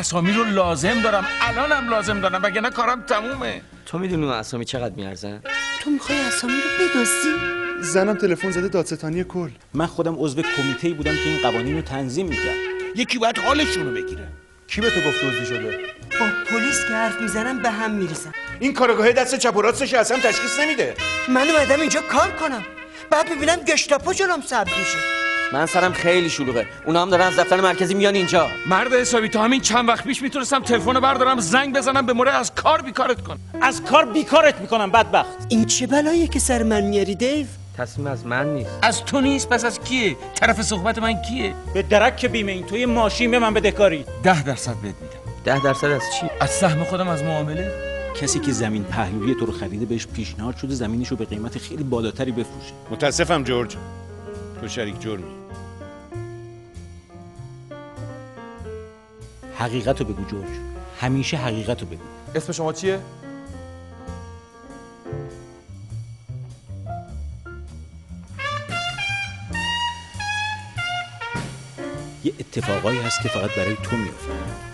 اسامی رو لازم دارم، الانم لازم دارم، وگرنه کارم تمومه. تو میدونی اون اسامی چقدر میارزن؟ تو میخوای اسامی رو بدزدی؟ زنم تلفن زده دادستانی کل. من خودم عضو کمیته‌ای بودم که این قوانین رو تنظیم میکرد. یکی باید حالشون رو بگیره. کی به تو گفت دزدی شده؟ با پلیس که حرف میزنم به هم میریزم. این کارگاه دست چپ و راستش اصلا تشخیص نمیده. من اومدم اینجا کار کنم، بعد میبینم گشتاپو جلوم سبز میشه. من سرم خیلی شلوغه، اونا هم دارن از دفتر مرکزی میان اینجا. مرد حسابی، تا همین چند وقت پیش میتونستم تلفن بردارم زنگ بزنم به مورد از کار بیکارت کن. از کار بیکارت میکنم بدبخت. این چه بلاییه که سر من میاری دیو؟ تصمیم از من نیست. از تو نیست، پس از کیه؟ طرف صحبت من کیه؟ به درک که بیمه این، تو یه ماشین به من بدهکاری. 10% بهت میدم. 10% از چی؟ از سهم خودم از معامله. کسی که زمین پهلوی تو رو خریده بهش پیشنهاد شده زمینش رو به قیمت خیلی بالاتری بفروشه. متاسفم جورج، تو شریک جرمی. حقیقت رو بگو جورج، همیشه حقیقت رو بگو. اسم شما چیه؟ یه اتفاقایی هست که فقط برای تو میفته.